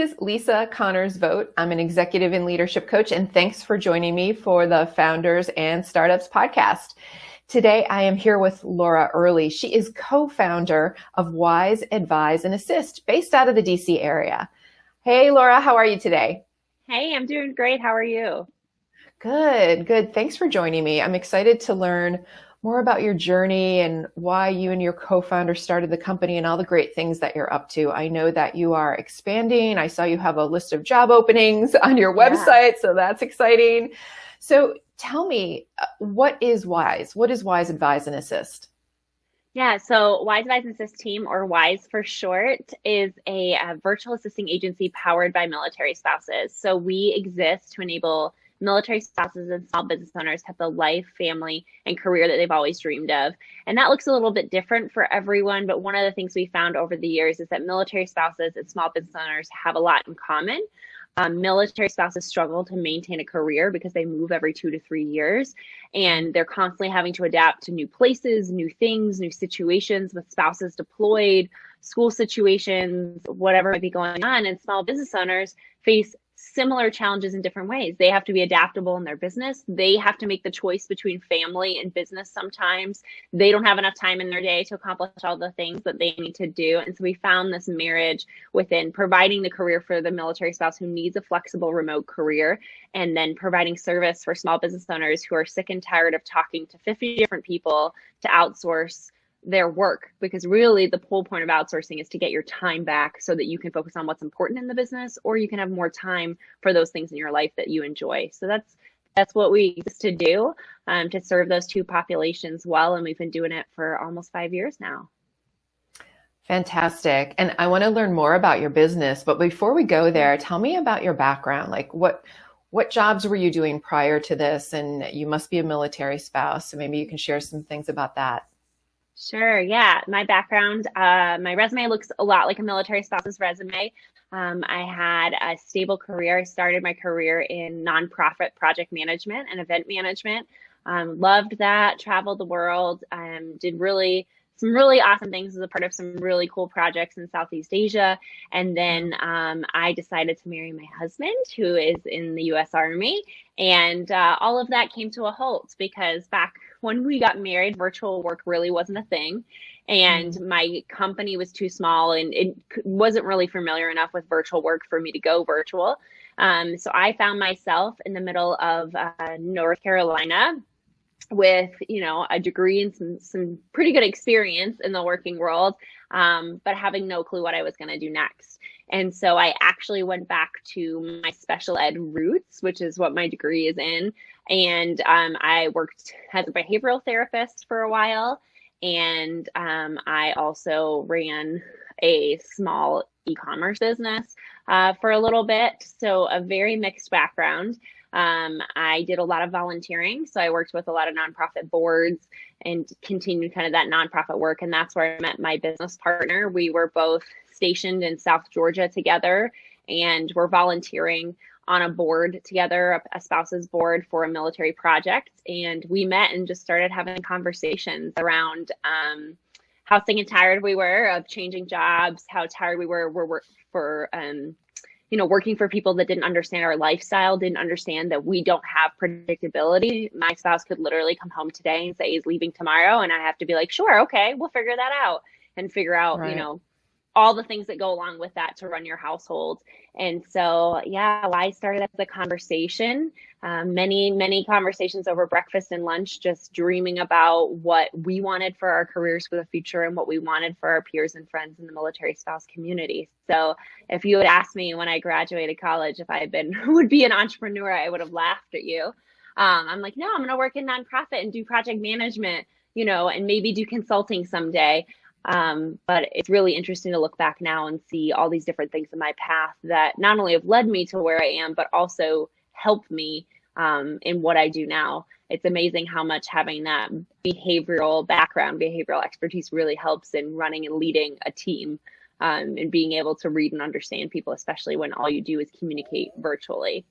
is Lisa Connors-Vogt. I'm an executive and leadership coach, and thanks for joining me for the Founders and Startups podcast. Today, I am here with Laura Early. She is co-founder of Wise Advise and Assist, based out of the DC area. Hey, Laura, how are you today? Hey, I'm doing great. How are you? Good. Thanks for joining me. I'm excited to learn more about your journey and why you and your co-founder started the company and all the great things that you're up to. I know that you are expanding. I saw you have a list of job openings on your website, so that's exciting. So tell me, what is Wise? What is Wise Advise and Assist? Yeah, so Wise Advise and Assist Team, or WISE for short, is a virtual assisting agency powered by military spouses. So we exist to enable military spouses and small business owners have the life, family, and career that they've always dreamed of. And that looks a little bit different for everyone, but one of the things we found over the years is that military spouses and small business owners have a lot in common. Military spouses struggle to maintain a career because they move every 2 to 3 years, and they're constantly having to adapt to new places, new things, new situations with spouses deployed, school situations, whatever might be going on. And small business owners face similar challenges in different ways. They have to be adaptable in their business. They have to make the choice between family and business sometimes. They don't have enough time in their day to accomplish all the things that they need to do. And so we found this marriage within providing the career for the military spouse who needs a flexible remote career, and then providing service for small business owners who are sick and tired of talking to 50 different people to outsource their work, because really the whole point of outsourcing is to get your time back so that you can focus on what's important in the business, or you can have more time for those things in your life that you enjoy. So that's what we used to do, to serve those two populations well, and we've been doing it for almost 5 years now. Fantastic. And I want to learn more about your business, but before we go there, tell me about your background. Like what jobs were you doing prior to this? And you must be a military spouse, so maybe you can share some things about that. Sure. Yeah. My background, my resume looks a lot like a military spouse's resume. I had a stable career. I started my career in nonprofit project management and event management. Loved that, traveled the world, did some really awesome things as a part of some really cool projects in Southeast Asia. And then I decided to marry my husband, who is in the U.S. Army. And all of that came to a halt because back when we got married, virtual work really wasn't a thing. And my company was too small, and it wasn't really familiar enough with virtual work for me to go virtual. So I found myself in the middle of North Carolina with, a degree and some pretty good experience in the working world, but having no clue what I was going to do next. And so I actually went back to my special ed roots, which is what my degree is in. And I worked as a behavioral therapist for a while. And I also ran a small e-commerce business for a little bit. So a very mixed background. I did a lot of volunteering. So I worked with a lot of nonprofit boards and continued kind of that nonprofit work. And that's where I met my business partner. We were both stationed in South Georgia together, and we're volunteering on a board together, a spouse's board for a military project. And we met and just started having conversations around how sick and tired we were of changing jobs, how tired we were for working for people that didn't understand our lifestyle, didn't understand that we don't have predictability. My spouse could literally come home today and say he's leaving tomorrow, and I have to be like, sure, okay, we'll figure that out, and figure out, Right. all the things that go along with that to run your household. And so, yeah, I started as a conversation, many conversations over breakfast and lunch, just dreaming about what we wanted for our careers for the future and what we wanted for our peers and friends in the military spouse community. So if you had asked me when I graduated college if I would be an entrepreneur, I would have laughed at you. I'm like, no, I'm going to work in nonprofit and do project management, and maybe do consulting someday. But it's really interesting to look back now and see all these different things in my path that not only have led me to where I am, but also helped me in what I do now. It's amazing how much having that behavioral background, behavioral expertise really helps in running and leading a team, and being able to read and understand people, especially when all you do is communicate virtually.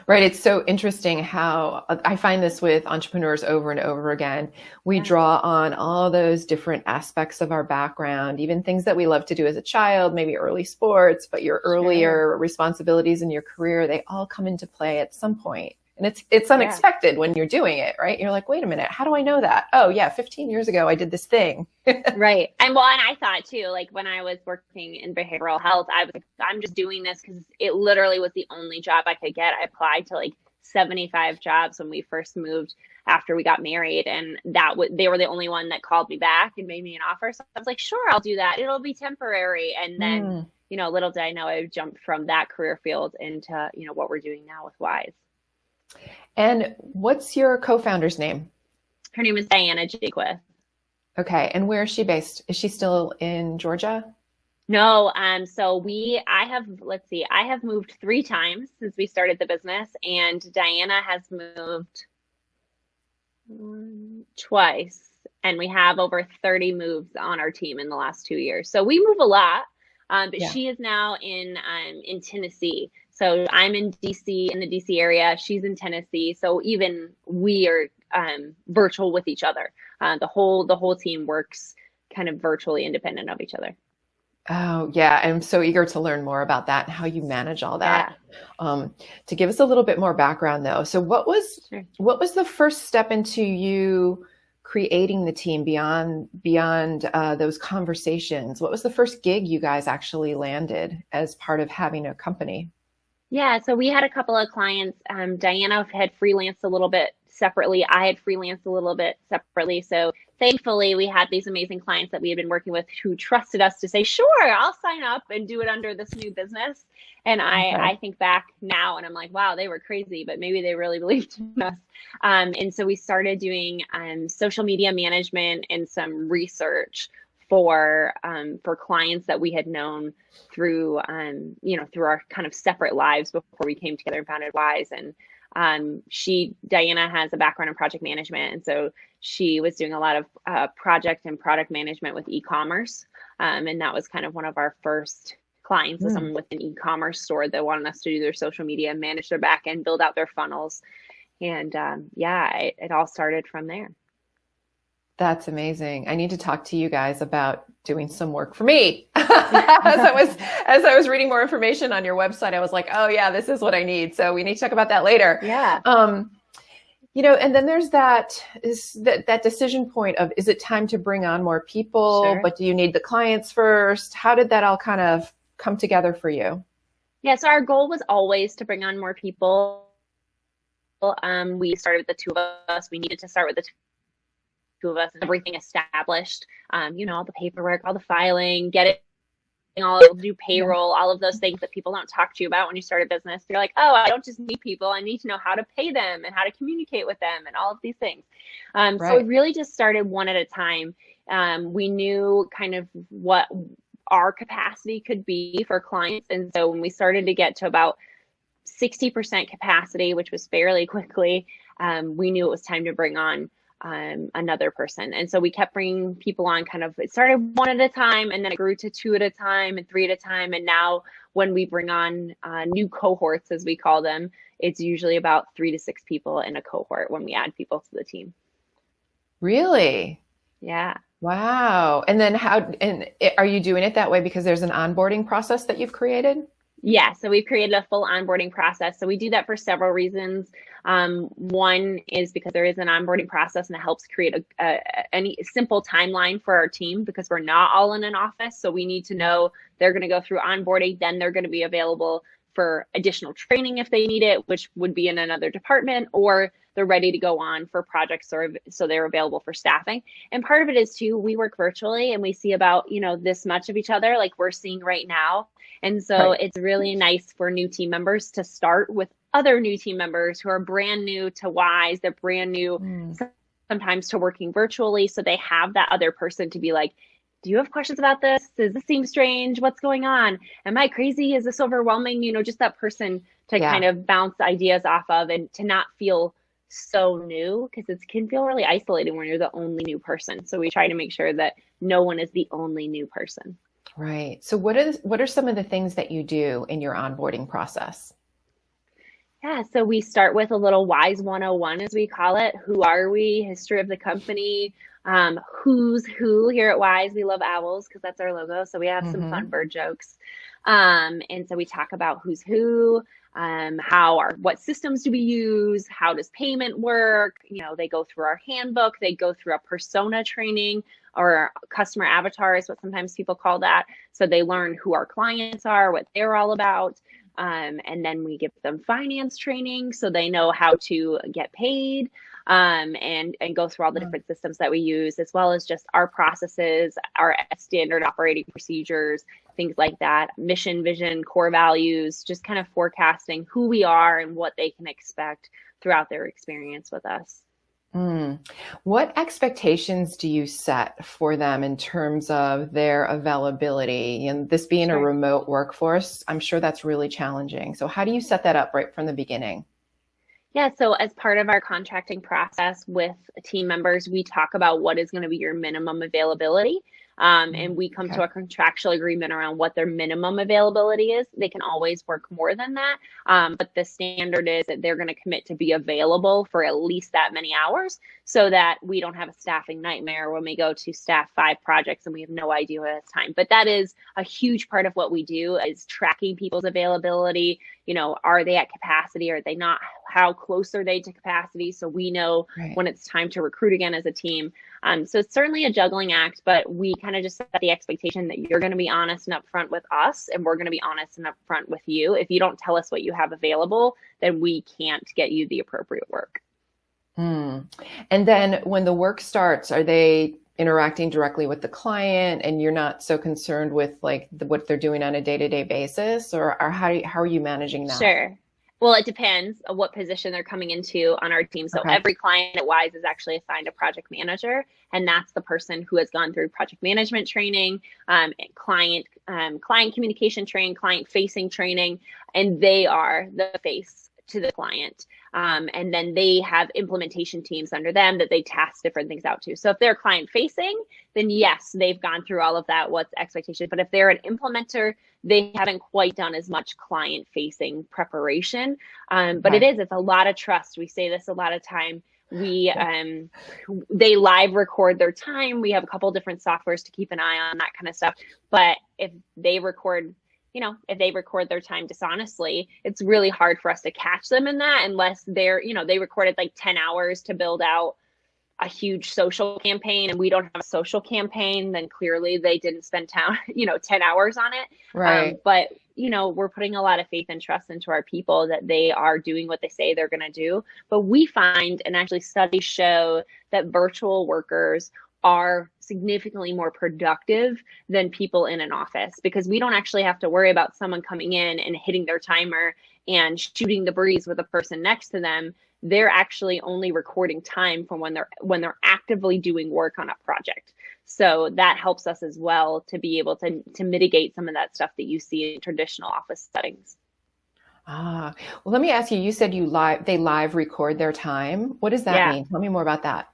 Right. It's so interesting how I find this with entrepreneurs over and over again. We Yeah, draw on all those different aspects of our background, even things that we love to do as a child, maybe early sports, but your sure. earlier responsibilities in your career, they all come into play at some point. And it's Yeah. unexpected when you're doing it, right? You're like, wait a minute, how do I know that? Oh yeah, 15 years ago I did this thing. Right. And well, and I thought too, like when I was working in behavioral health, I was like, I'm just doing this because it literally was the only job I could get. I applied to like 75 jobs when we first moved after we got married, and they were the only one that called me back and made me an offer. So I was like, sure, I'll do that. It'll be temporary. And then, Hmm. little did I know I would jump from that career field into, what we're doing now with Wise. And what's your co-founder's name? Her name is Diana Jaquith. Okay. And where is she based? Is she still in Georgia? No, so let's see, I have moved 3 times since we started the business, and Diana has moved twice, and we have over 30 moves on our team in the last 2 years. So we move a lot, but Yeah. she is now in Tennessee. So I'm in DC, in the DC area. She's in Tennessee. So even we are virtual with each other. The whole team works kind of virtually independent of each other. Oh, yeah. I'm so eager to learn more about that and how you manage all that. Yeah, To give us a little bit more background, though. So, sure. what was the first step into you creating the team beyond those conversations? What was the first gig you guys actually landed as part of having a company? Yeah, so we had a couple of clients. Diana had freelanced a little bit separately. I had freelanced a little bit separately. So thankfully, we had these amazing clients that we had been working with who trusted us to say, sure, I'll sign up and do it under this new business. And Okay. I think back now and I'm like, wow, they were crazy, but maybe they really believed in us. And so we started doing social media management and some research for clients that we had known through through our kind of separate lives before we came together and founded Wise. And Diana has a background in project management, and so she was doing a lot of project and product management with e-commerce, and that was kind of one of our first clients, was Hmm. someone with an e-commerce store that wanted us to do their social media, manage their back end, build out their funnels, and it all started from there. That's amazing. I need to talk to you guys about doing some work for me. As I was reading more information on your website, I was like, oh yeah, this is what I need. So we need to talk about that later. Yeah, And then there's that decision point of, is it time to bring on more people, sure. but do you need the clients first? How did that all kind of come together for you? Yeah, so our goal was always to bring on more people. We started with the two of us. We needed to start with the two of us, everything established. All the paperwork, all the filing, do Yeah. payroll, all of those things that people don't talk to you about when you start a business. You're like, oh, I don't just need people. I need to know how to pay them and how to communicate with them and all of these things. So we Right. really just started one at a time. We knew kind of what our capacity could be for clients. And so when we started to get to about 60% capacity, which was fairly quickly, we knew it was time to bring on another person. And so we kept bringing people on. Kind of, it started one at a time, and then it grew to 2 at a time and 3 at a time. And now when we bring on new cohorts, as we call them, it's usually about 3 to 6 people in a cohort when we add people to the team. Really? Yeah. Wow. And then are you doing it that way because there's an onboarding process that you've created? Yeah, so we've created a full onboarding process. So we do that for several reasons. One is because there is an onboarding process, and it helps create any simple timeline for our team, because we're not all in an office. So we need to know they're going to go through onboarding, then they're going to be available for additional training if they need it, which would be in another department, or they're ready to go on for projects, or so they're available for staffing. And part of it is too, we work virtually and we see about, this much of each other, like we're seeing right now. And so Right. it's really nice for new team members to start with other new team members who are brand new to Wise. They're brand new Mm. sometimes to working virtually. So they have that other person to be like, do you have questions about this? Does this seem strange? What's going on? Am I crazy? Is this overwhelming? Just that person to Yeah. kind of bounce ideas off of, and to not feel so new, because it can feel really isolating when you're the only new person. So we try to make sure that no one is the only new person. Right. So what are some of the things that you do in your onboarding process? Yeah, so we start with a little WISE 101, as we call it. Who are we? History of the company. Who's who here at WISE? We love owls because that's our logo. So we have some fun Mm-hmm. bird jokes. And so we talk about who's who, what systems do we use? How does payment work? They go through our handbook. They go through a persona training or customer avatar is what sometimes people call that. So they learn who our clients are, what they're all about. And then we give them finance training so they know how to get paid, and go through all the different systems that we use, as well as just our processes, our standard operating procedures, things like that, mission, vision, core values, just kind of forecasting who we are and what they can expect throughout their experience with us. What expectations do you set for them in terms of their availability? And this being a Sure. remote workforce, I'm sure that's really challenging. So how do you set that up right from the beginning? Yeah, so as part of our contracting process with team members, we talk about what is going to be your minimum availability. And we come Okay. to a contractual agreement around what their minimum availability is. They can always work more than that. But the standard is that they're going to commit to be available for at least that many hours so that we don't have a staffing nightmare when we go to staff 5 projects and we have no idea what it's time. But that is a huge part of what we do is tracking people's availability. Are they at capacity? Are they not? How close are they to capacity? So we know Right. when it's time to recruit again as a team. So it's certainly a juggling act, but we kind of just set the expectation that you're going to be honest and upfront with us, and we're going to be honest and upfront with you. If you don't tell us what you have available, then we can't get you the appropriate work. And then when the work starts, are they interacting directly with the client and you're not so concerned with like what they're doing on a day-to-day basis, or how are you managing that? Sure. Well, it depends on what position they're coming into on our team. So Okay. every client at WISE is actually assigned a project manager, and that's the person who has gone through project management training, client communication training, client facing training, and they are the face to the client. And then they have implementation teams under them that they task different things out to. So if they're client facing, then yes, they've gone through all of that, what's expectation. But if they're an implementer, they haven't quite done as much client facing preparation. But Okay. it's a lot of trust. We say this a lot of time. They live record their time. We have a couple different softwares to keep an eye on that kind of stuff. But if they record their time dishonestly, it's really hard for us to catch them in that unless they recorded like 10 hours to build out a huge social campaign and we don't have a social campaign, then clearly they didn't spend 10 hours on it. Right. But we're putting a lot of faith and trust into our people that they are doing what they say they're going to do. But we find, and actually studies show, that virtual workers are significantly more productive than people in an office because we don't actually have to worry about someone coming in and hitting their timer and shooting the breeze with a person next to them. They're actually only recording time from when they're actively doing work on a project. So that helps us as well to be able to mitigate some of that stuff that you see in traditional office settings. Well, let me ask you, you said they live record their time. What does that Yeah. mean? Tell me more about that.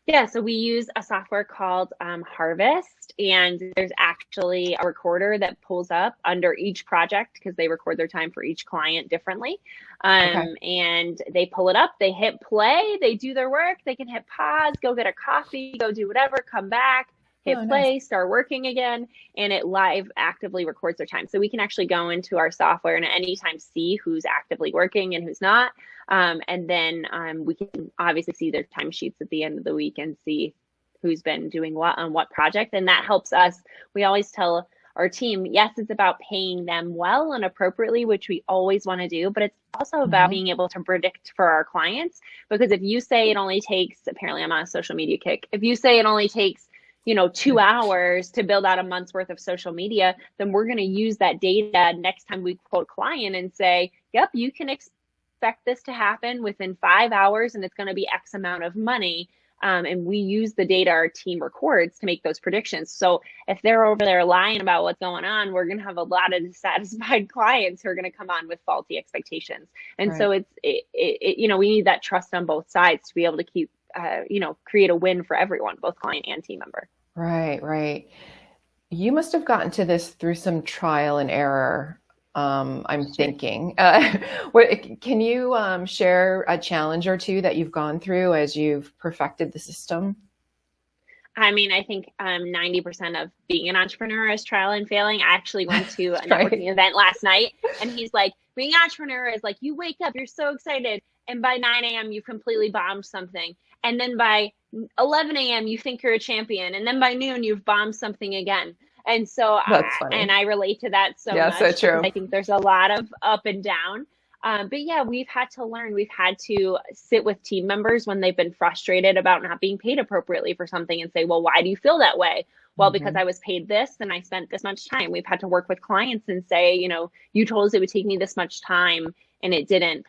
Yeah, so we use a software called Harvest, and there's actually a recorder that pulls up under each project because they record their time for each client differently. Okay. And they pull it up, they hit play, they do their work, they can hit pause, go get a coffee, go do whatever, come back, hit Oh, nice. play, start working again, and it live actively records their time. So we can actually go into our software and at any time see who's actively working and who's not. And then we can obviously see their timesheets at the end of the week and see who's been doing what on what project. And that helps us. We always tell our team, yes, it's about paying them well and appropriately, which we always want to do, but it's also about Mhm. being able to predict for our clients. Because if you say it only takes, apparently I'm on a social media kick, if you say it only takes 2 hours to build out a month's worth of social media, then we're going to use that data next time we quote a client and say, yep, you can expect this to happen within 5 hours and it's going to be X amount of money. And we use the data our team records to make those predictions. So if they're over there lying about what's going on, we're going to have a lot of dissatisfied clients who are going to come on with faulty expectations. And so Right. we need that trust on both sides to be able to keep, create a win for everyone, both client and team member. Right. Right. You must have gotten to this through some trial and error. I'm Sure. thinking. Can you share a challenge or two that you've gone through as you've perfected the system? I mean, I think 90% of being an entrepreneur is trial and failing. I actually went to a Right. networking event last night, and he's like, being an entrepreneur is like you wake up, you're so excited, and by 9 a.m., you've completely bombed something. And then by 11 a.m., you think you're a champion. And then by noon, you've bombed something again. And so, That's funny. I relate to that so Yeah, so much because true. I think there's a lot of up and down. But yeah, we've had to learn. We've had to sit with team members when they've been frustrated about not being paid appropriately for something and say, well, why do you feel that way? Well, because Hmm. I was paid this and I spent this much time. We've had to work with clients and say, you told us it would take me this much time and it didn't.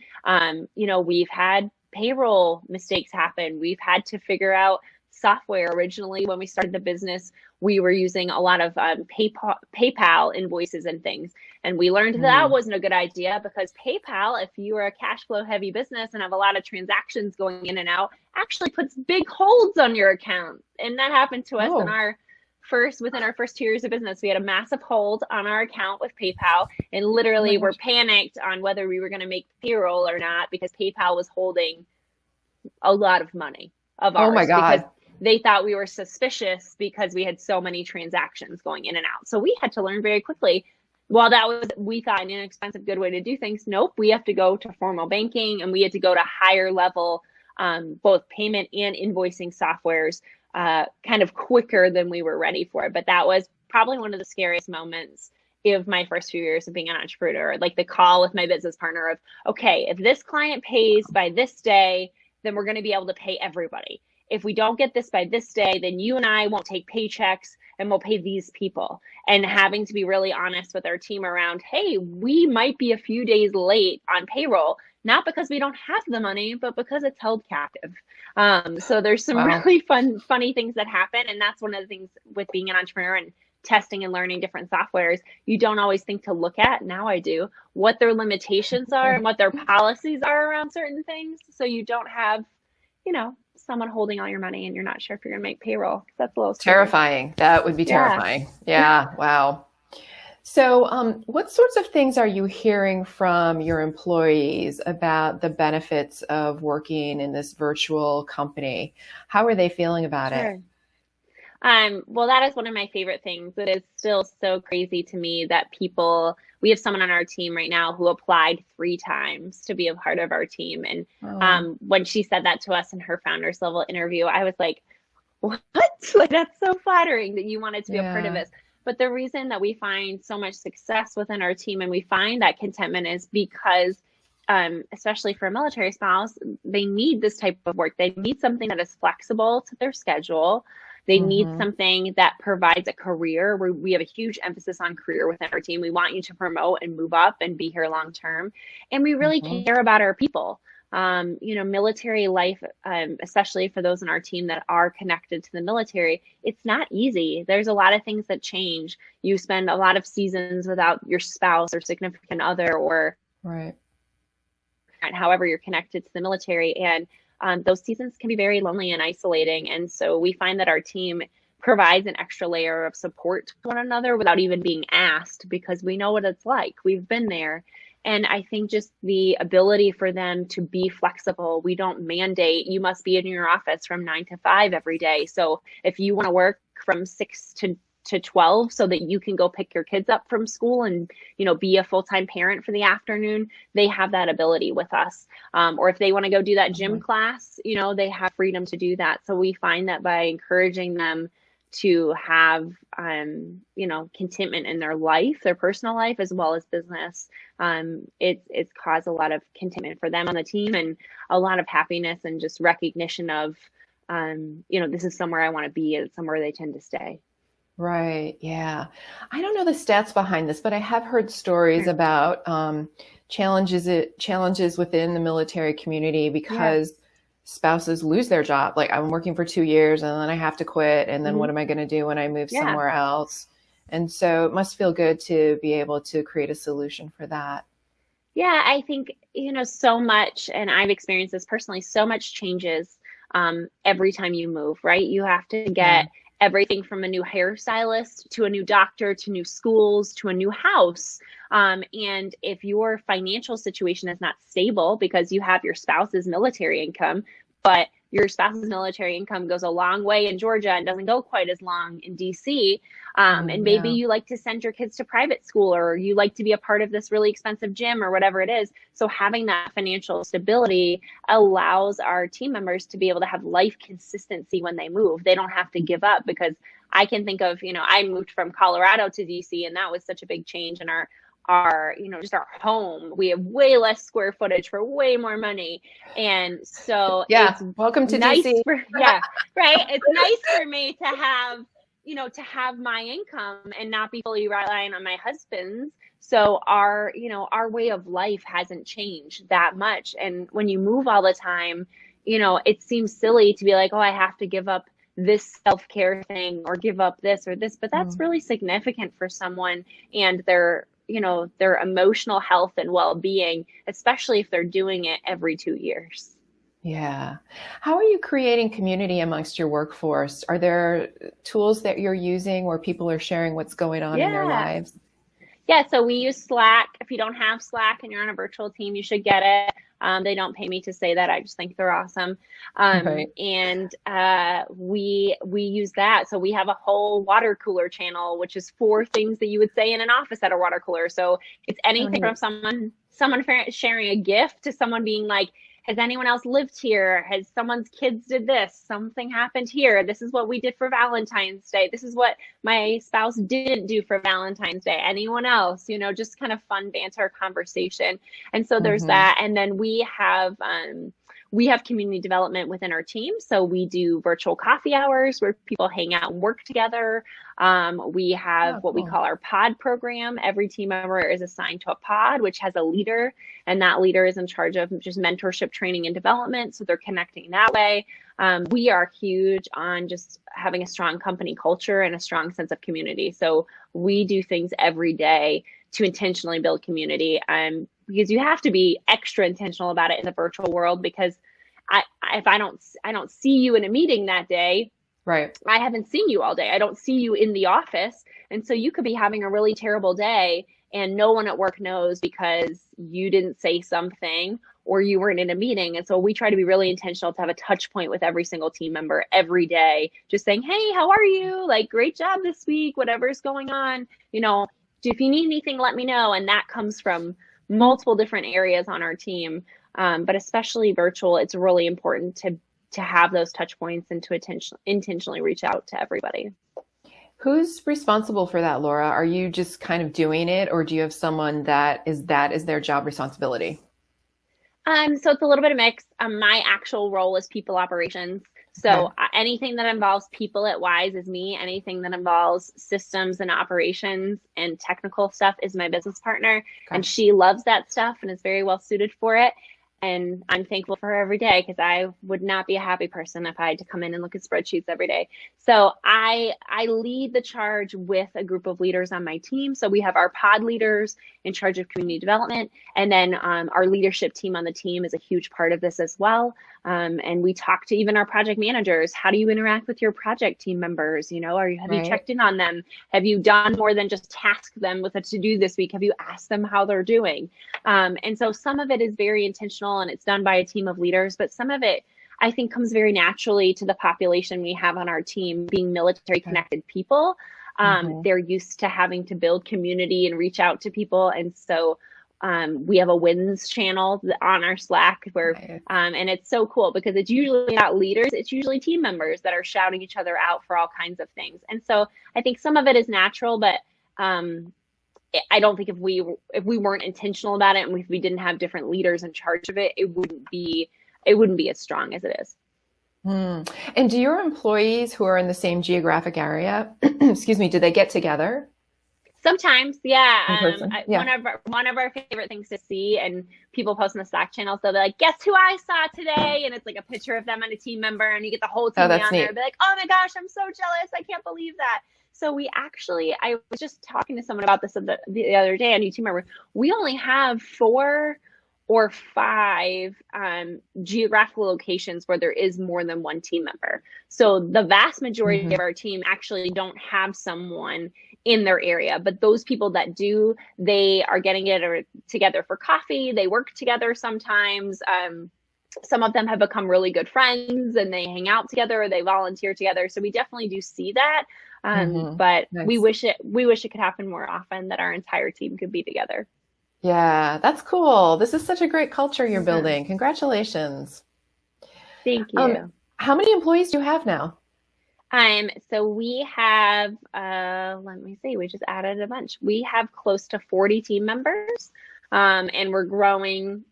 We've had payroll mistakes happen. We've had to figure out software. Originally, when we started the business, we were using a lot of PayPal invoices and things. And we learned that Mm. wasn't a good idea because PayPal, if you are a cash flow heavy business and have a lot of transactions going in and out, actually puts big holds on your account. And that happened to us Oh, within our first 2 years of business. We had a massive hold on our account with PayPal and oh my literally were gosh. panicked on whether we were going to make payroll or not because PayPal was holding a lot of money of Oh my ours because God. they thought we were suspicious because we had so many transactions going in and out. So we had to learn very quickly. While that was, we thought, an inexpensive, good way to do things, nope, we have to go to formal banking and we had to go to higher level, both payment and invoicing softwares, kind of quicker than we were ready for. But that was probably one of the scariest moments of my first few years of being an entrepreneur, like the call with my business partner of, okay, if this client pays by this day, then we're going to be able to pay everybody. If we don't get this by this day, then you and I won't take paychecks and we'll pay these people. And having to be really honest with our team around, hey, we might be a few days late on payroll, not because we don't have the money, but because it's held captive. So there's some Wow. really funny things that happen. And that's one of the things with being an entrepreneur and testing and learning different softwares, you don't always think to look at, now I do, what their limitations are and what their policies are around certain things. So you don't have, someone holding all your money and you're not sure if you're going to make payroll. That's a little scary. Terrifying. That would be Yeah. terrifying. Yeah. Wow. So, what sorts of things are you hearing from your employees about the benefits of working in this virtual company? How are they feeling about it? Sure. Well, that is one of my favorite things. It is still so crazy to me that we have someone on our team right now who applied 3 times to be a part of our team. And Oh, when she said that to us in her founders level interview, I was like, what? Like, that's so flattering that you wanted to be a part of yeah. this. But the reason that we find so much success within our team and we find that contentment is because, especially for a military spouse, they need this type of work. They need something that is flexible to their schedule. They need Hmm. something that provides a career. We have a huge emphasis on career within our team. We want you to promote and move up and be here long term. And we really Hmm. care about our people. Military life, especially for those in our team that are connected to the military, it's not easy. There's a lot of things that change. You spend a lot of seasons without your spouse or significant other or Right. however you're connected to the military. And those seasons can be very lonely and isolating. And so we find that our team provides an extra layer of support to one another without even being asked because we know what it's like. We've been there. And I think just the ability for them to be flexible. We don't mandate you must be in your office from 9 to 5 every day. So if you want to work from 6 to 12 so that you can go pick your kids up from school and be a full-time parent for the afternoon, they have that ability with us. Or if they want to go do that gym Hmm. class, they have freedom to do that. So we find that by encouraging them to have contentment in their life, their personal life as well as business, it's caused a lot of contentment for them on the team and a lot of happiness and just recognition of this is somewhere I want to be and somewhere they tend to stay. Right. Yeah. I don't know the stats behind this, but I have heard stories Sure. about challenges within the military community Yeah. because spouses lose their job. Like I'm working for 2 years and then I have to quit. And then Hmm. what am I going to do when I move Yeah. somewhere else? And so it must feel good to be able to create a solution for that. Yeah, I think, so much, and I've experienced this personally, so much changes every time you move, right? You have to Yeah. get everything from a new hairstylist to a new doctor to new schools to a new house. And if your financial situation is not stable because you have your spouse's military income, but your spouse's military income goes a long way in Georgia and doesn't go quite as long in DC. And maybe you like to send your kids to private school, or you like to be a part of this really expensive gym or whatever it is. So having that financial stability allows our team members to be able to have life consistency when they move. They don't have to give up, because I can think of, I moved from Colorado to DC, and that was such a big change in our just our home. We have way less square footage for way more money. And so it's welcome to nice DC. Right. It's nice for me to have my income and not be fully relying on my husband's. So our way of life hasn't changed that much. And when you move all the time, it seems silly to be like, oh, I have to give up this self-care thing or give up this or this, but that's really significant for someone and their emotional health and well-being, especially if they're doing it every 2 years. Yeah. How are you creating community amongst your workforce? Are there tools that you're using where people are sharing what's going on in their lives? Yeah, so we use Slack. If you don't have Slack and you're on a virtual team, you should get it. They don't pay me to say that. I just think they're awesome. Right. And we use that. So we have a whole water cooler channel, which is 4 things that you would say in an office at a water cooler. So it's anything from someone sharing a gift to someone being like, has anyone else lived here? Has someone's kids did this? Something happened here. This is what we did for Valentine's Day. This is what my spouse didn't do for Valentine's Day. Anyone else? Just kind of fun banter conversation. And so there's that. And then we have community development within our team. So we do virtual coffee hours where people hang out and work together. We have what we call our pod program. Every team member is assigned to a pod, which has a leader, and that leader is in charge of just mentorship, training, and development. So they're connecting that way. We are huge on just having a strong company culture and a strong sense of community. So we do things every day to intentionally build community. Because you have to be extra intentional about it in the virtual world, because if I don't see you in a meeting that day, right, I haven't seen you all day. I don't see you in the office. And so you could be having a really terrible day and no one at work knows because you didn't say something or you weren't in a meeting. And so we try to be really intentional to have a touch point with every single team member every day, just saying, hey, how are you? Like, great job this week, whatever's going on. If you need anything, let me know. And that comes from multiple different areas on our team, but especially virtual. It's really important to have those touch points and to intentionally reach out to everybody. Who's responsible for that, Laura? Are you just kind of doing it, or do you have someone that is their job responsibility? So it's a little bit of mix. My actual role is people operations. So anything that involves people at Wise is me. Anything that involves systems and operations and technical stuff is my business partner. Okay. And she loves that stuff and is very well suited for it. And I'm thankful for her every day, because I would not be a happy person if I had to come in and look at spreadsheets every day. So I lead the charge with a group of leaders on my team. So we have our pod leaders in charge of community development. And then our leadership team on the team is a huge part of this as well. And we talk to even our project managers. How do you interact with your project team members? Have you checked in on them? Have you done more than just task them with a to-do this week? Have you asked them how they're doing? And so some of it is very intentional and it's done by a team of leaders, but some of it I think comes very naturally to the population we have on our team, being military connected people. They're used to having to build community and reach out to people. And so we have a wins channel on our Slack where, and it's so cool because it's usually not leaders, it's usually team members that are shouting each other out for all kinds of things. And so I think some of it is natural, but I don't think if we weren't intentional about it and if we didn't have different leaders in charge of it, it wouldn't be as strong as it is. And do your employees who are in the same geographic area, excuse me, do they get together? Sometimes, yeah. Yeah. One of our favorite things to see, and people post in the Slack channels, they'll be like, guess who I saw today? And it's like a picture of them and a team member, and you get the whole team on there and be like, oh my gosh, I'm so jealous. I can't believe that. So I was just talking to someone about this the other day, a new team member. We only have 4 or 5 geographical locations where there is more than one team member. So the vast majority Mm-hmm. of our team actually don't have someone in their area, but those people that do, they are getting it together for coffee. They work together sometimes. Some of them have become really good friends and they hang out together or they volunteer together. So we definitely do see that. Mm-hmm. But Nice. we wish it could happen more often, that our entire team could be together. Yeah, that's cool. This is such a great culture you're Mhm. building. Congratulations. Thank Um, you. how many employees do you have now? So we have, let me see, we just added a bunch. We have close to 40 team members, and we're growing,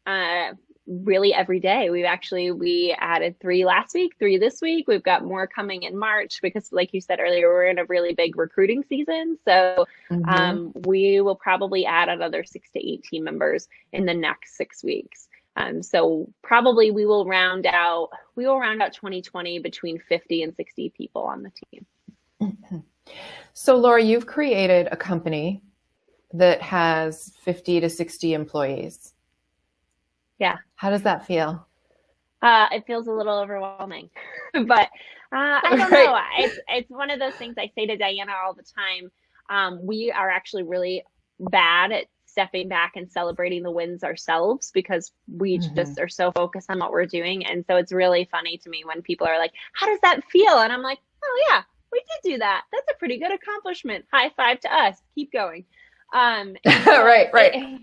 really every day. We added 3 last week, 3 this week. We've got more coming in March because, like you said earlier, we're in a really big recruiting season. So, Mm-hmm. we will probably add another 6 to 8 team members in the next 6 weeks. So probably we will round out 2020 between 50 and 60 people on the team. So, Laura, you've created a company that has 50 to 60 employees. Yeah. How does that feel? It feels a little overwhelming, but I don't Right. know. It's one of those things I say to Diana all the time. We are actually really bad at stepping back and celebrating the wins ourselves because we Mm-hmm. just are so focused on what we're doing. And so it's really funny to me when people are like, "How does that feel?" And I'm like, "Oh yeah, we did do that. That's a pretty good accomplishment. High five to us. Keep going." And so Right, right.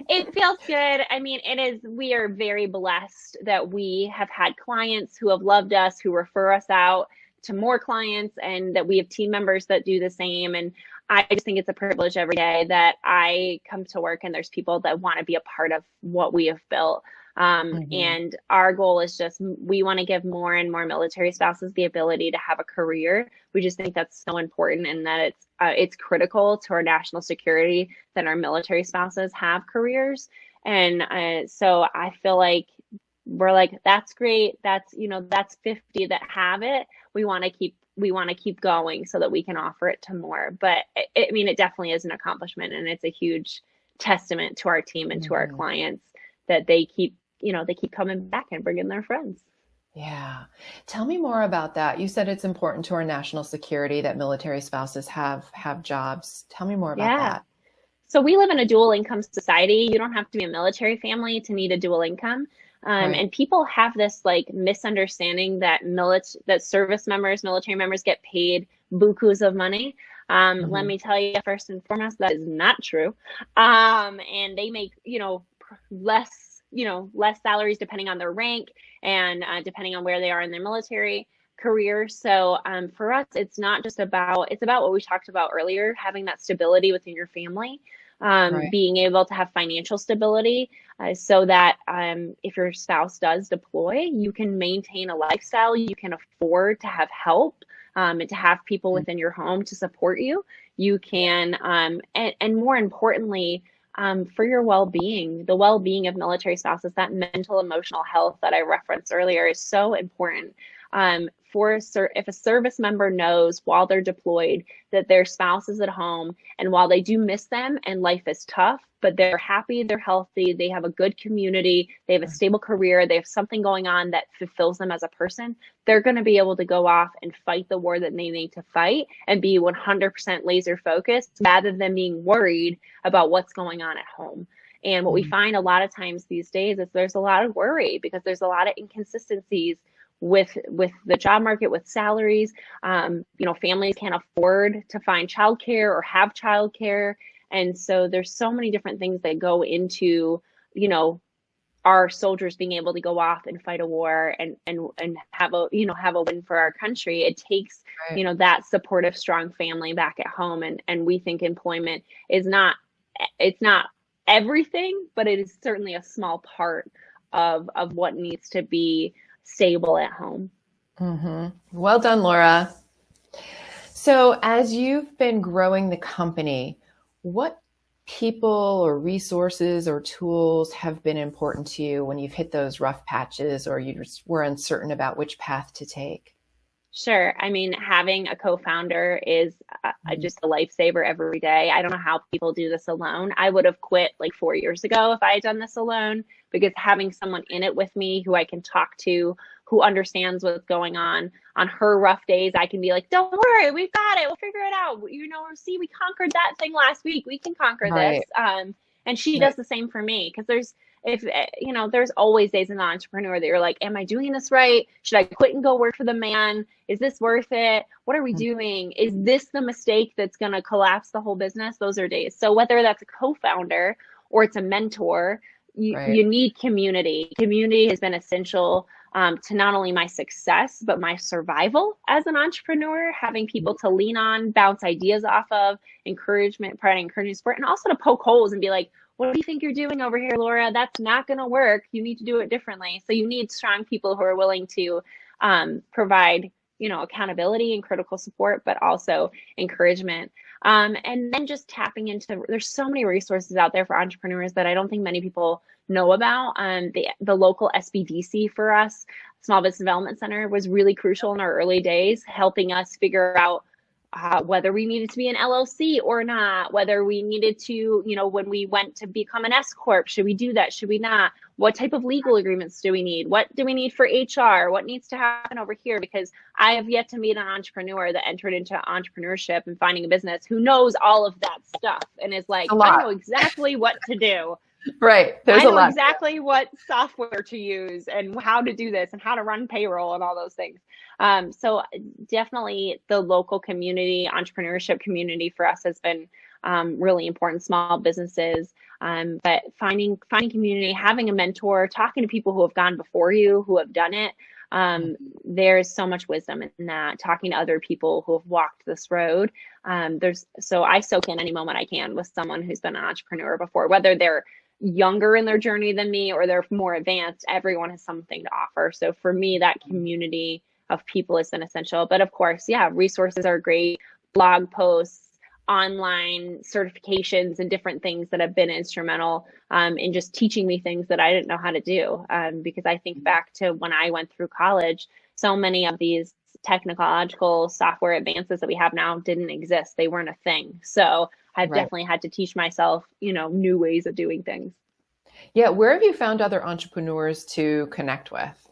it feels good. I mean, we are very blessed that we have had clients who have loved us, who refer us out to more clients, and that we have team members that do the same. And I just think it's a privilege every day that I come to work and there's people that want to be a part of what we have built. Mm-hmm. And our goal is just, we want to give more and more military spouses the ability to have a career. We just think that's so important, and that it's critical to our national security that our military spouses have careers. And so I feel like we're like, that's great. That's 50 that have it. We want to keep going so that we can offer it to more. But I mean, it definitely is an accomplishment, and it's a huge testament to our team and to our Mm-hmm. clients that they keep coming back and bringing their friends. Yeah. Tell me more about that. You said it's important to our national security that military spouses have jobs. Tell me more about Yeah. that. So we live in a dual income society. You don't have to be a military family to need a dual income. Right. And people have this like misunderstanding that that service members, military members get paid bukus of money. Let Mm-hmm. me tell you, first and foremost, that is not true. And they make, less salaries depending on their rank and depending on where they are in their military career. So for us, it's about what we talked about earlier, having that stability within your family, Right. being able to have financial stability, so that if your spouse does deploy, you can maintain a lifestyle, you can afford to have help, and to have people Mm-hmm. within your home to support you. You Yeah. can, and more importantly, for your well-being, the well-being of military spouses, that mental emotional health that I referenced earlier is so important. If a service member knows while they're deployed that their spouse is at home, and while they do miss them and life is tough, but they're happy, they're healthy, they have a good community, they have a stable career, they have something going on that fulfills them as a person, they're going to be able to go off and fight the war that they need to fight and be 100% laser focused rather than being worried about what's going on at home. And what we Mm-hmm. find a lot of times these days is there's a lot of worry because there's a lot of inconsistencies with the job market, with salaries. Families can't afford to find childcare or have childcare, and so there's so many different things that go into, you know, our soldiers being able to go off and fight a war and have a win for our country. It takes, Right. that supportive, strong family back at home, and we think employment is not it's not everything, but it is certainly a small part of what needs to be stable at home. Mm-hmm. Well done, Laura. So, as you've been growing the company, what people or resources or tools have been important to you when you've hit those rough patches or you just were uncertain about which path to take? Sure. I mean, having a co-founder is just a lifesaver every day. I don't know how people do this alone. I would have quit like 4 years ago if I had done this alone, because having someone in it with me who I can talk to, who understands what's going on her rough days, I can be like, don't worry, we've got it. We'll figure it out. You know, see, we conquered that thing last week. We can conquer this. Right. And she Right. does the same for me, because if you know, there's always days in the entrepreneur that you're like, am I doing this right? Should I quit and go work for the man? Is this worth it? What are we doing? Is this the mistake that's going to collapse the whole business? Those are days. So whether that's a co-founder or it's a mentor, Right. you need community. Community has been essential to not only my success, but my survival as an entrepreneur, having people to lean on, bounce ideas off of, encouragement, providing encouragement support, and also to poke holes and be like, what do you think you're doing over here, Laura? That's not going to work. You need to do it differently. So you need strong people who are willing to provide, you know, accountability and critical support, but also encouragement. And then just tapping into, there's so many resources out there for entrepreneurs that I don't think many people know about. The local SBDC for us, Small Business Development Center, was really crucial in our early days, helping us figure out whether we needed to be an LLC or not, whether we needed to, you know, when we went to become an S Corp, should we do that? Should we not? What type of legal agreements do we need? What do we need for HR? What needs to happen over here? Because I have yet to meet an entrepreneur that entered into entrepreneurship and finding a business who knows all of that stuff and is like, A I lot. know exactly what to do. Right. There's I a know lot. exactly what software to use and how to do this and how to run payroll and all those things. So definitely the local community, entrepreneurship community for us has been really important. Small businesses, but finding community, having a mentor, talking to people who have gone before you, who have done it. There's so much wisdom in that. Talking to other people who have walked this road. So I soak in any moment I can with someone who's been an entrepreneur before, whether they're younger in their journey than me or they're more advanced. Everyone has something to offer. So for me, that community of people has been essential. But of course, yeah, resources are great. Blog posts, online certifications, and different things that have been instrumental in just teaching me things that I didn't know how to do. Because I think back to when I went through college, so many of these technological software advances that we have now didn't exist. They weren't a thing. So I've Right. definitely had to teach myself, you know, new ways of doing things. Yeah. Where have you found other entrepreneurs to connect with?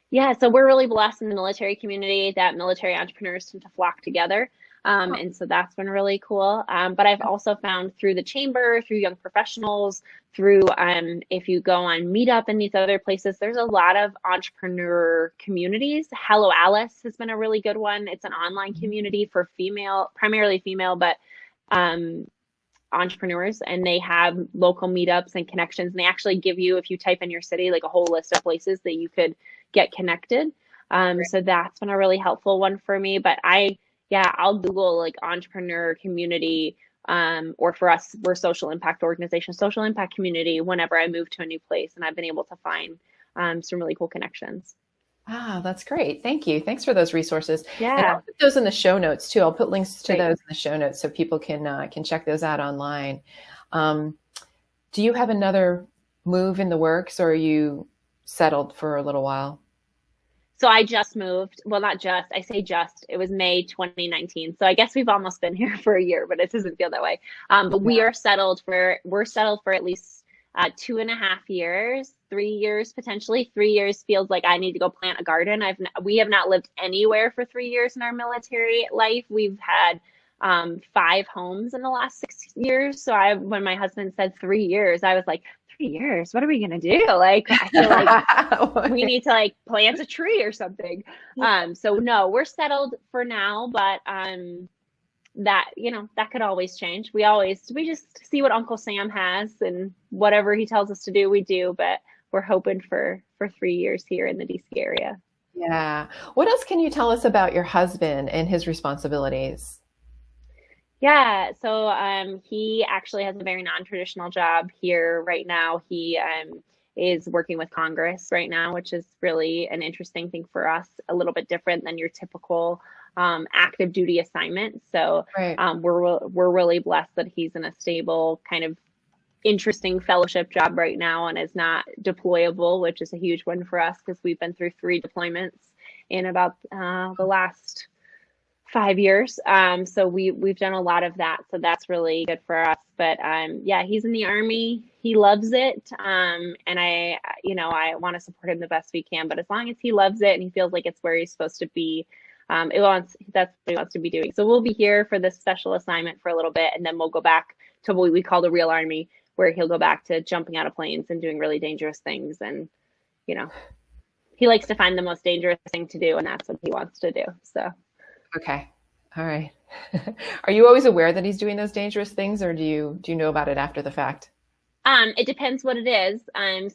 Yeah, so we're really blessed in the military community that military entrepreneurs tend to flock together. Huh. And so that's been really cool. But I've also found through the chamber, through young professionals, through if you go on Meetup and these other places, there's a lot of entrepreneur communities. Hello Alice has been a really good one. It's an online community for female, primarily female, but um, entrepreneurs, and they have local meetups and connections. And they actually give you, if you type in your city, like a whole list of places that you could get connected. So that's been a really helpful one for me. But yeah, I'll Google like entrepreneur community, or for us, we're social impact organization, social impact community whenever I move to a new place. And I've been able to find some really cool connections. Ah, that's great. Thank you. Thanks for those resources. And I'll Yeah, put those in the show notes too. I'll put links to great. those in the show notes so people can check those out online. Um, do you have another move in the works, or are you settled for a little while? So I just moved. Well, not just, I say just, it was May 2019. So I guess we've almost been here for a year, but it doesn't feel that way. But we're settled for at least 2.5 years, 3 years, potentially. 3 years feels like I need to go plant a garden. We have not lived anywhere for 3 years in our military life. We've had 5 homes in the last 6 years. So when my husband said 3 years, I was like, 3 years, what are we gonna do? Like, I feel like we need to like plant a tree or something. So no, we're settled for now, but that, you know, that could always change. We just see what Uncle Sam has, and whatever he tells us to do, we do. But we're hoping for 3 years here in the DC area. Yeah. What else can you tell us about your husband and his responsibilities? Yeah, so he actually has a very non-traditional job here right now. He is working with Congress right now, which is really an interesting thing for us, a little bit different than your typical active duty assignment. So Right. we're really blessed that he's in a stable, kind of interesting fellowship job right now and is not deployable, which is a huge one for us because we've been through 3 deployments in about the last 5 years. So we've done a lot of that. So that's really good for us. But yeah, he's in the Army. He loves it. And I want to support him the best we can. But as long as he loves it and he feels like it's where he's supposed to be, that's what he wants to be doing. So we'll be here for this special assignment for a little bit, and then we'll go back to what we call the real Army, where he'll go back to jumping out of planes and doing really dangerous things. And, he likes to find the most dangerous thing to do, and that's what he wants to do. So. Okay. All right. Are you always aware that he's doing those dangerous things, or do you know about it after the fact? It depends what it is. And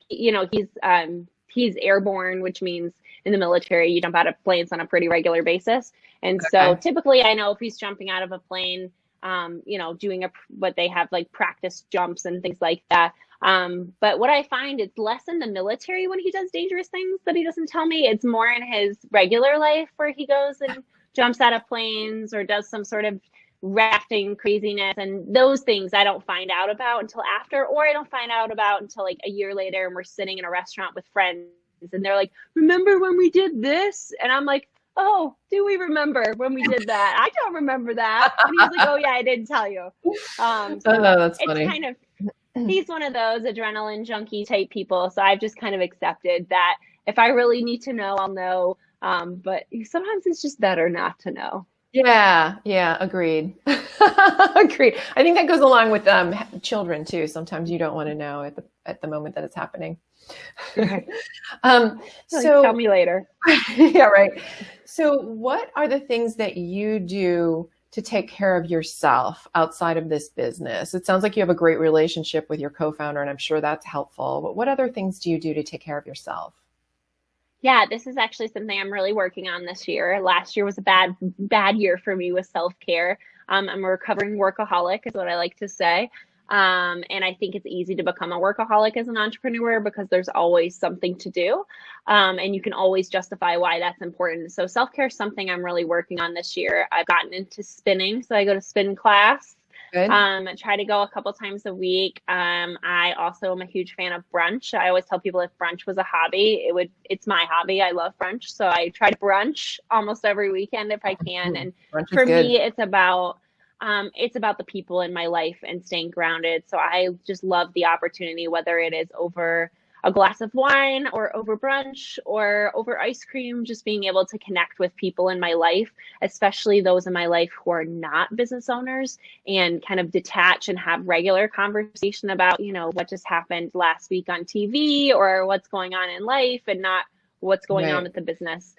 he's airborne, which means in the military, you jump out of planes on a pretty regular basis. And so typically I know if he's jumping out of a plane, doing what they have like practice jumps and things like that. But what I find, it's less in the military when he does dangerous things that he doesn't tell me. It's more in his regular life where he goes and jumps out of planes or does some sort of rafting craziness. And those things I don't find out about until after, or I don't find out about until like a year later, and we're sitting in a restaurant with friends and they're like, remember when we did this? And I'm like, oh, do we remember when we did that? I don't remember that. And he's like, oh yeah, I didn't tell you. So that's funny. It's kind of, he's one of those adrenaline junkie type people. So I've just kind of accepted that if I really need to know, I'll know. But sometimes it's just better not to know. Yeah. Agreed. Agreed. I think that goes along with children too. Sometimes you don't want to know at the moment that it's happening. Right. So tell me later. Yeah, right. So what are the things that you do to take care of yourself outside of this business? It sounds like you have a great relationship with your co-founder, and I'm sure that's helpful. But what other things do you do to take care of yourself? Yeah, this is actually something I'm really working on this year. Last year was a bad year for me with self-care. I'm a recovering workaholic, is what I like to say. And I think it's easy to become a workaholic as an entrepreneur because there's always something to do. And you can always justify why that's important. So self-care is something I'm really working on this year. I've gotten into spinning. So I go to spin class. Good. I try to go a couple times a week. I also am a huge fan of brunch. I always tell people if brunch was a hobby, it's my hobby. I love brunch. So I try to brunch almost every weekend if I can. And for me, it's about the people in my life and staying grounded. So I just love the opportunity, whether it is over a glass of wine or over brunch or over ice cream, just being able to connect with people in my life, especially those in my life who are not business owners, and kind of detach and have regular conversation about, what just happened last week on TV or what's going on in life, and not what's going on with the business.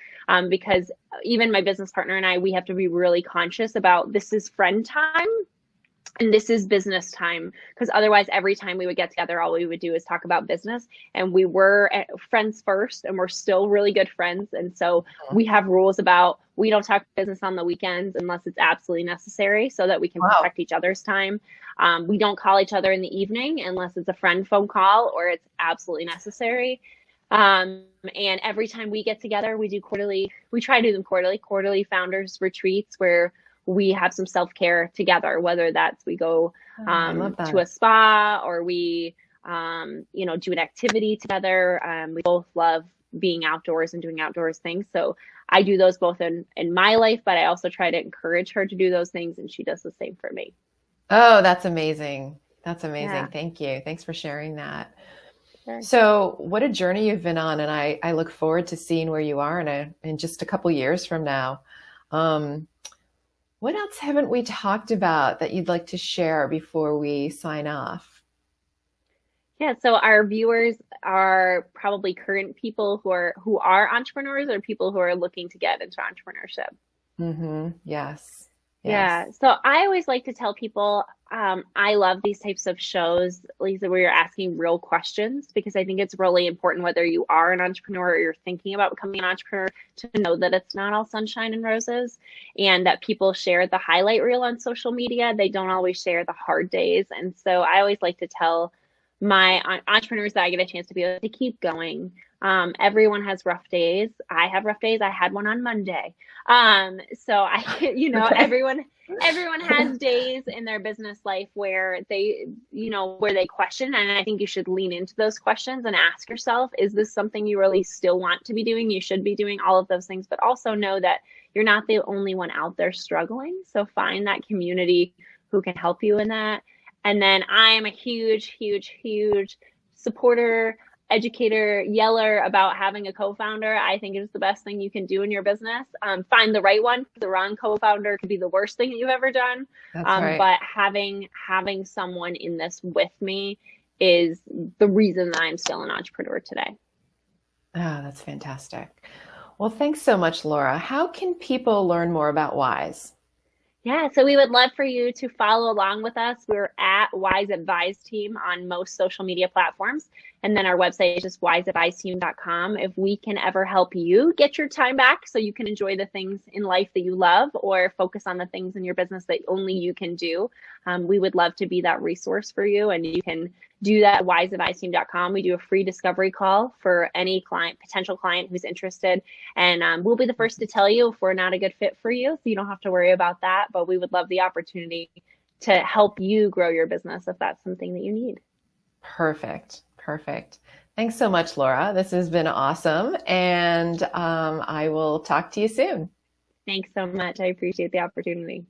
Because even my business partner and I, we have to be really conscious about this is friend time and this is business time, because otherwise every time we would get together, all we would do is talk about business. And we were friends first, and we're still really good friends. And so we have rules about we don't talk business on the weekends unless it's absolutely necessary, so that we can protect each other's time. We don't call each other in the evening unless it's a friend phone call or it's absolutely necessary. And every time we get together, we try to do them quarterly founders retreats where we have some self-care together, whether that's we go to a spa or we do an activity together. We both love being outdoors and doing outdoors things. So I do those both in my life, but I also try to encourage her to do those things, and she does the same for me. Oh, that's amazing. That's amazing. Yeah. Thank you. Thanks for sharing that. Sure. So what a journey you've been on, and I look forward to seeing where you are in just a couple years from now. What else haven't we talked about that you'd like to share before we sign off? Yeah, so our viewers are probably current people who are entrepreneurs or people who are looking to get into entrepreneurship. Mm-hmm. Yes. Yeah. So I always like to tell people, I love these types of shows, Lisa, where you're asking real questions, because I think it's really important, whether you are an entrepreneur or you're thinking about becoming an entrepreneur, to know that it's not all sunshine and roses, and that people share the highlight reel on social media. They don't always share the hard days. And so I always like to tell my entrepreneurs that I get a chance to be able to keep going, Everyone has rough days. I have rough days. I had one on Monday. So Okay. everyone has days in their business life where they question. And I think you should lean into those questions and ask yourself, is this something you really still want to be doing? You should be doing all of those things, but also know that you're not the only one out there struggling. So find that community who can help you in that. And then I am a huge, huge, huge supporter, educator, yeller about having a co-founder. I think it is the best thing you can do in your business. Find the right one. The wrong co-founder could be the worst thing that you've ever done. That's right. But having someone in this with me is the reason that I'm still an entrepreneur today. Oh, that's fantastic. Well, thanks so much, Laura. How can people learn more about WISE? Yeah, so we would love for you to follow along with us. We're at Wise Advise Team on most social media platforms. And then our website is just wiseadviseteam.com. If we can ever help you get your time back so you can enjoy the things in life that you love or focus on the things in your business that only you can do, we would love to be that resource for you. And you can do that at wiseadviseteam.com. We do a free discovery call for any potential client who's interested. And we'll be the first to tell you if we're not a good fit for you. So you don't have to worry about that. But we would love the opportunity to help you grow your business if that's something that you need. Perfect. Perfect. Thanks so much, Laura. This has been awesome. And I will talk to you soon. Thanks so much. I appreciate the opportunity.